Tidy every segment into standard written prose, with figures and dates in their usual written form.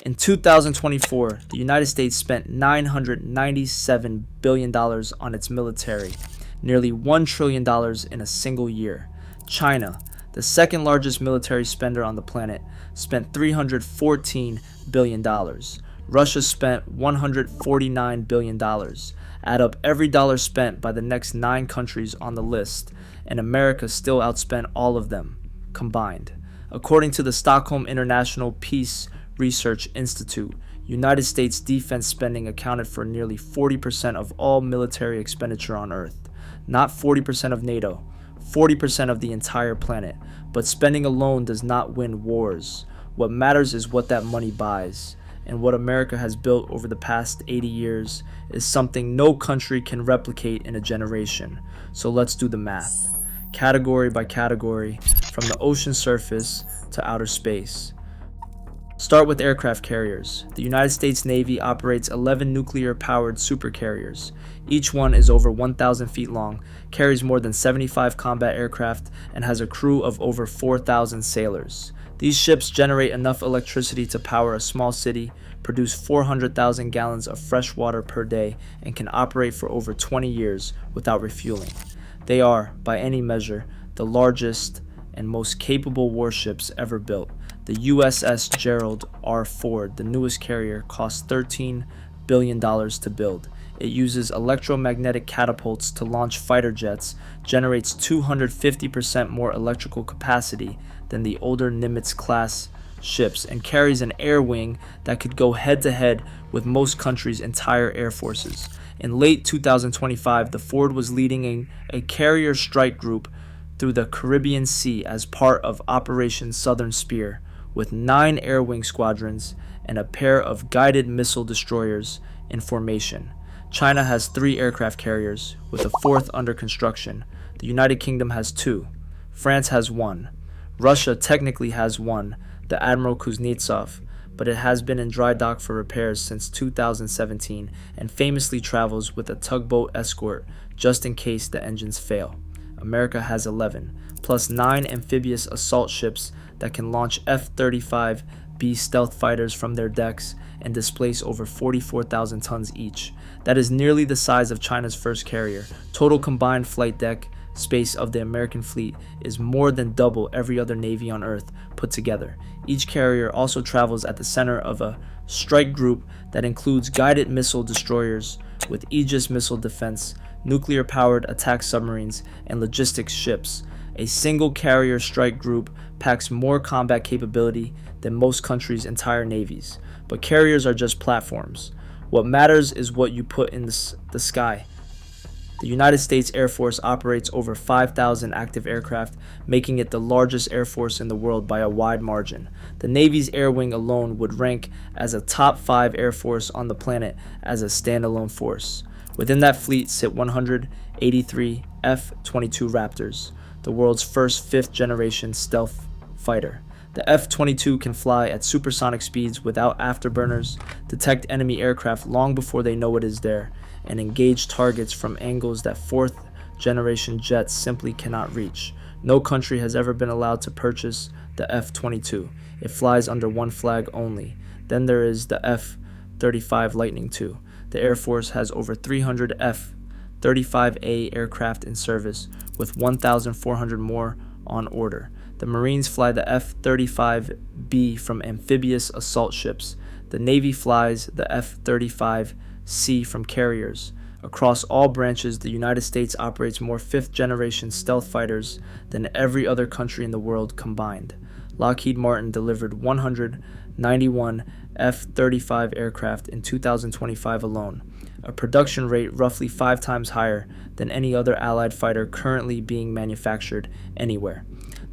In 2024, the United States spent $997 billion on its military, nearly $1 trillion in a single year. China, the second largest military spender on the planet, spent $314 billion. Russia spent $149 billion. Add up every dollar spent by the next 9 countries on the list, and America still outspent all of them, combined. According to the Stockholm International Peace Research Institute, United States defense spending accounted for nearly 40% of all military expenditure on Earth. Not 40% of NATO, 40% of the entire planet. But spending alone does not win wars. What matters is what that money buys. And what America has built over the past 80 years is something no country can replicate in a generation. So let's do the math. Category by category, from the ocean surface to outer space. Start with aircraft carriers. The United States Navy operates 11 nuclear-powered supercarriers. Each one is over 1,000 feet long, carries more than 75 combat aircraft, and has a crew of over 4,000 sailors. These ships generate enough electricity to power a small city, produce 400,000 gallons of fresh water per day, and can operate for over 20 years without refueling. They are, by any measure, the largest and most capable warships ever built. The USS Gerald R. Ford, the newest carrier, cost $13 billion to build. It uses electromagnetic catapults to launch fighter jets, generates 250% more electrical capacity than the older Nimitz-class ships, and carries an air wing that could go head-to-head with most countries' entire air forces. In late 2025, the Ford was leading a carrier strike group through the Caribbean Sea as part of Operation Southern Spear, with 9 air wing squadrons and a pair of guided missile destroyers in formation. China has 3 aircraft carriers, with a 4th under construction. The United Kingdom has 2. France has 1. Russia technically has 1, the Admiral Kuznetsov, but it has been in dry dock for repairs since 2017 and famously travels with a tugboat escort just in case the engines fail. America has 11, plus 9 amphibious assault ships that can launch F-35B stealth fighters from their decks and displace over 44,000 tons each. That is nearly the size of China's first carrier. Total combined flight deck space of the American fleet is more than double every other navy on Earth put together. Each carrier also travels at the center of a strike group that includes guided missile destroyers with Aegis missile defense, nuclear-powered attack submarines, and logistics ships. A single carrier strike group packs more combat capability than most countries' entire navies. But carriers are just platforms. What matters is what you put in the sky. The United States Air Force operates over 5,000 active aircraft, making it the largest air force in the world by a wide margin. The Navy's Air Wing alone would rank as a top 5 air force on the planet as a standalone force. Within that fleet sit 183 F-22 Raptors, the world's first 5th-generation stealth fighter. The F-22 can fly at supersonic speeds without afterburners, detect enemy aircraft long before they know it is there, and engage targets from angles that 4th-generation jets simply cannot reach. No country has ever been allowed to purchase the F-22. It flies under one flag only. Then there is the F-35 Lightning II. The Air Force has over 300 F-35A aircraft in service, with 1,400 more on order. The Marines fly the F-35B from amphibious assault ships. The Navy flies the F-35C from carriers. Across all branches, the United States operates more 5th-generation stealth fighters than every other country in the world combined. Lockheed Martin delivered 191 F-35 aircraft in 2025 alone, a production rate roughly 5 times higher than any other Allied fighter currently being manufactured anywhere.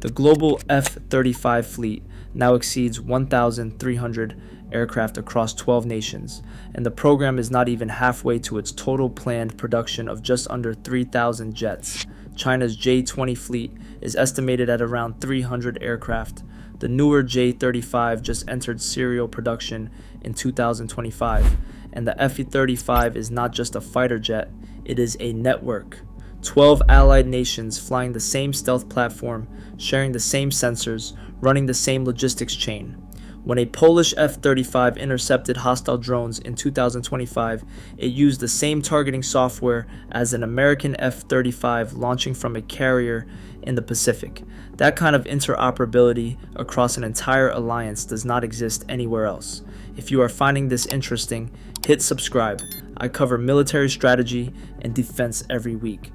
The global F-35 fleet now exceeds 1,300 aircraft across 12 nations, and the program is not even halfway to its total planned production of just under 3,000 jets. China's J-20 fleet is estimated at around 300 aircraft. The newer J-35 just entered serial production in 2025, and the F-35 is not just a fighter jet, it is a network. 12 allied nations flying the same stealth platform, sharing the same sensors, running the same logistics chain. When a Polish F-35 intercepted hostile drones in 2025, it used the same targeting software as an American F-35 launching from a carrier in the Pacific. That kind of interoperability across an entire alliance does not exist anywhere else. If you are finding this interesting, hit subscribe. I cover military strategy and defense every week.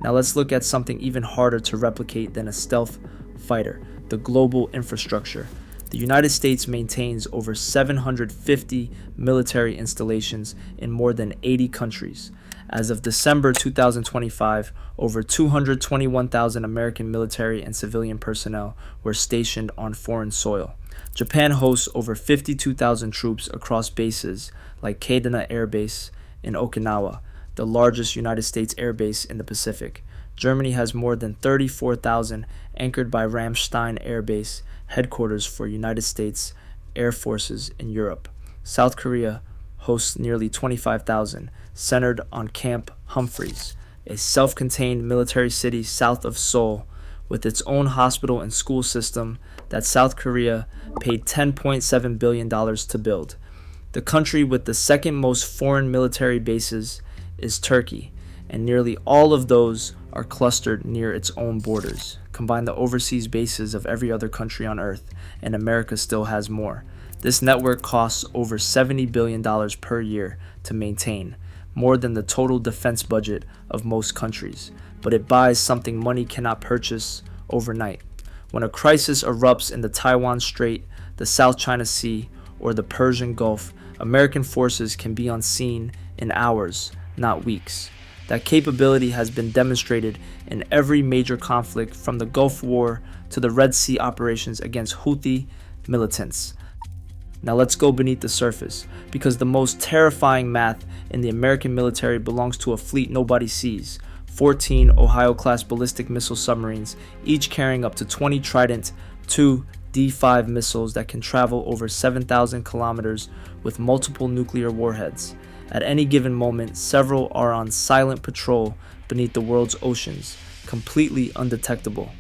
Now let's look at something even harder to replicate than a stealth fighter: the global infrastructure. The United States maintains over 750 military installations in more than 80 countries. As of December 2025, over 221,000 American military and civilian personnel were stationed on foreign soil. Japan hosts over 52,000 troops across bases like Kadena Air Base in Okinawa, the largest United States air base in the Pacific. Germany has more than 34,000, anchored by Ramstein Air Base, headquarters for United States Air Forces in Europe. South Korea hosts nearly 25,000, centered on Camp Humphreys, a self-contained military city south of Seoul, with its own hospital and school system that South Korea paid $10.7 billion to build. The country with the second most foreign military bases is Turkey, and nearly all of those are clustered near its own borders. Combine the overseas bases of every other country on Earth, and America still has more. This network costs over $70 billion per year to maintain, more than the total defense budget of most countries, but it buys something money cannot purchase overnight. When a crisis erupts in the Taiwan Strait, the South China Sea, or the Persian Gulf, American forces can be on scene in hours, not weeks. That capability has been demonstrated in every major conflict, from the Gulf War to the Red Sea operations against Houthi militants. Now let's go beneath the surface, because the most terrifying math in the American military belongs to a fleet nobody sees: 14 Ohio-class ballistic missile submarines, each carrying up to 20 Trident II D5 missiles that can travel over 7,000 kilometers with multiple nuclear warheads. At any given moment, several are on silent patrol beneath the world's oceans, completely undetectable.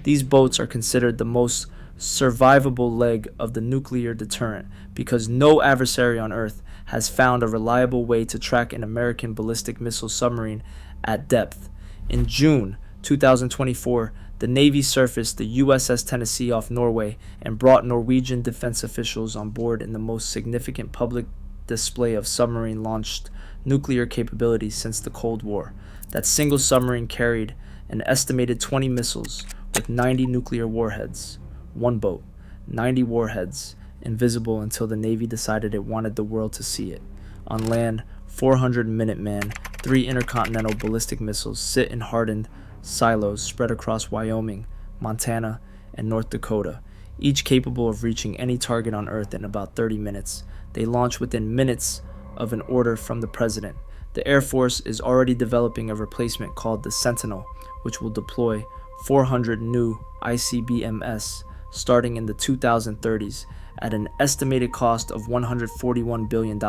These boats are considered the most survivable leg of the nuclear deterrent, because no adversary on Earth has found a reliable way to track an American ballistic missile submarine at depth. In June 2024, the Navy surfaced the USS Tennessee off Norway and brought Norwegian defense officials on board in the most significant public display of submarine-launched nuclear capabilities since the Cold War. That single submarine carried an estimated 20 missiles with 90 nuclear warheads. One boat, 90 warheads, invisible until the Navy decided it wanted the world to see it. On land, 400 Minuteman, 3 intercontinental ballistic missiles sit in hardened silos spread across Wyoming, Montana, and North Dakota, each capable of reaching any target on Earth in about 30 minutes. They launch within minutes of an order from the president. The Air Force is already developing a replacement called the Sentinel, which will deploy 400 new ICBMs starting in the 2030s at an estimated cost of $141 billion.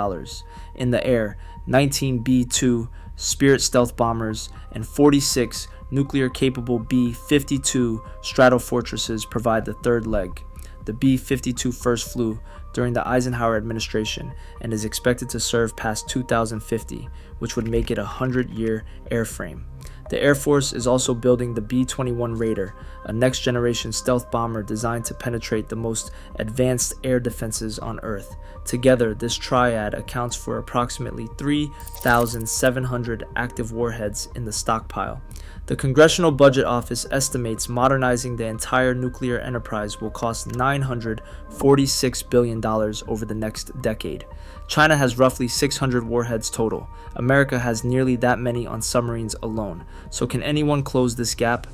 In the air, 19 B-2 Spirit stealth bombers and 46 nuclear-capable B-52 Stratofortresses provide the third leg. The B-52 first flew during the Eisenhower administration and is expected to serve past 2050, which would make it a 100-year airframe. The Air Force is also building the B-21 Raider, a next-generation stealth bomber designed to penetrate the most advanced air defenses on Earth. Together, this triad accounts for approximately 3,700 active warheads in the stockpile. The Congressional Budget Office estimates modernizing the entire nuclear enterprise will cost $946 billion over the next decade. China has roughly 600 warheads total. America has nearly that many on submarines alone. So can anyone close this gap?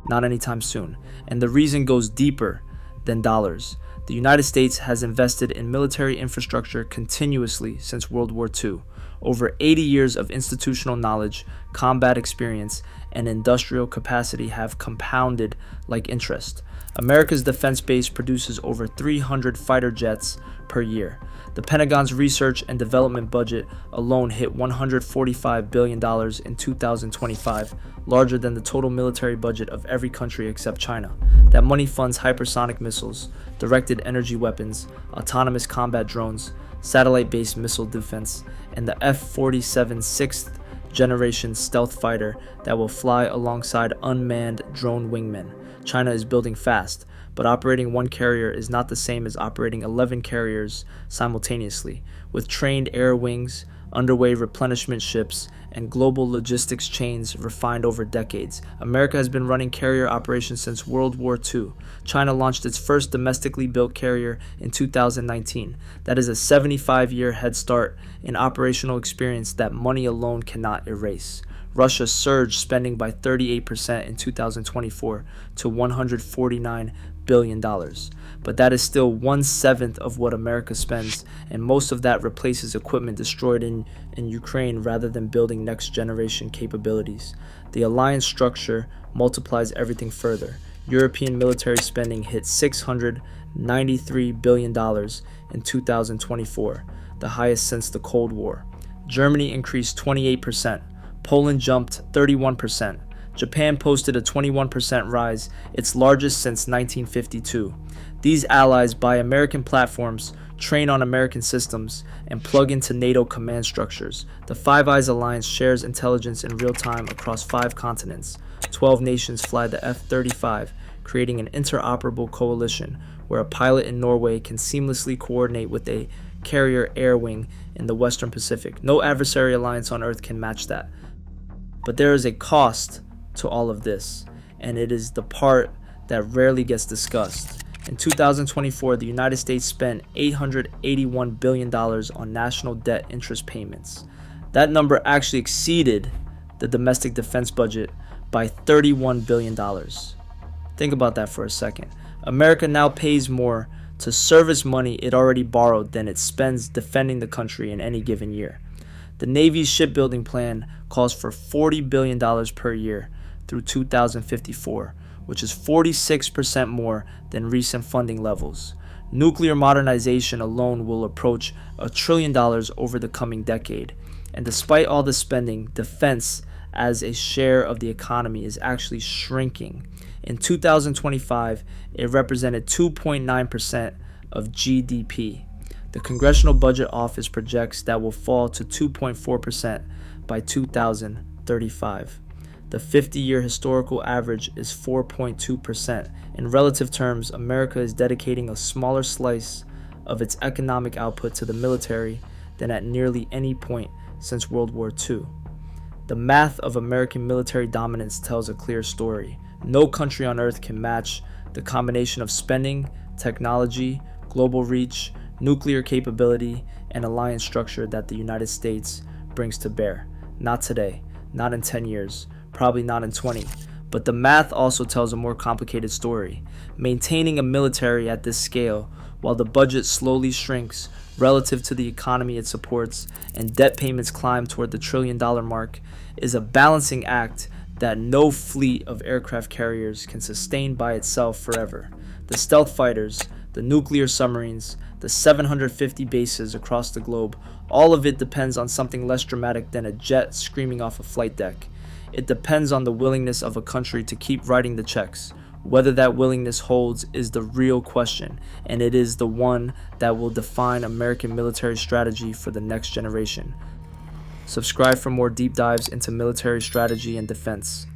Not anytime soon. And the reason goes deeper than dollars. The United States has invested in military infrastructure continuously since World War II. Over 80 years of institutional knowledge, combat experience, and industrial capacity have compounded like interest. America's defense base produces over 300 fighter jets per year. The Pentagon's research and development budget alone hit $145 billion in 2025, larger than the total military budget of every country except China. That money funds hypersonic missiles, directed energy weapons, autonomous combat drones, satellite-based missile defense, and the F-47 sixth generation stealth fighter that will fly alongside unmanned drone wingmen. China is building fast, but operating one carrier is not the same as operating 11 carriers simultaneously. With trained air wings, underway replenishment ships, and global logistics chains refined over decades, America has been running carrier operations since World War II. China launched its first domestically built carrier in 2019. That is a 75-year head start in operational experience that money alone cannot erase. Russia surged spending by 38% in 2024 to $149 billion. But that is still 1/7 of what America spends, and most of that replaces equipment destroyed in Ukraine rather than building next generation capabilities. The alliance structure multiplies everything further. European military spending hit $693 billion in 2024, the highest since the Cold War. Germany increased 28%. Poland jumped 31%. Japan posted a 21% rise, its largest since 1952. These allies buy American platforms, train on American systems, and plug into NATO command structures. The Five Eyes Alliance shares intelligence in real time across 5 continents. 12 nations fly the F-35, creating an interoperable coalition where a pilot in Norway can seamlessly coordinate with a carrier air wing in the Western Pacific. No adversary alliance on Earth can match that. But there is a cost to all of this, and it is the part that rarely gets discussed. In 2024, the United States spent $881 billion on national debt interest payments. That number actually exceeded the domestic defense budget by $31 billion. Think about that for a second. America now pays more to service money it already borrowed than it spends defending the country in any given year. The Navy's shipbuilding plan calls for $40 billion per year through 2054, which is 46% more than recent funding levels. Nuclear modernization alone will approach $1 trillion over the coming decade. And despite all the spending, defense as a share of the economy is actually shrinking. In 2025, it represented 2.9% of GDP. The Congressional Budget Office projects that will fall to 2.4% by 2035. The 50-year historical average is 4.2%. In relative terms, America is dedicating a smaller slice of its economic output to the military than at nearly any point since World War II. The math of American military dominance tells a clear story. No country on earth can match the combination of spending, technology, global reach, nuclear capability, and alliance structure that the United States brings to bear. Not today, not in 10 years, probably not in 20. But the math also tells a more complicated story. Maintaining a military at this scale, while the budget slowly shrinks relative to the economy it supports and debt payments climb toward the $1 trillion mark, is a balancing act that no fleet of aircraft carriers can sustain by itself forever. The stealth fighters, the nuclear submarines, the 750 bases across the globe, all of it depends on something less dramatic than a jet screaming off a flight deck. It depends on the willingness of a country to keep writing the checks. Whether that willingness holds is the real question, and it is the one that will define American military strategy for the next generation. Subscribe for more deep dives into military strategy and defense.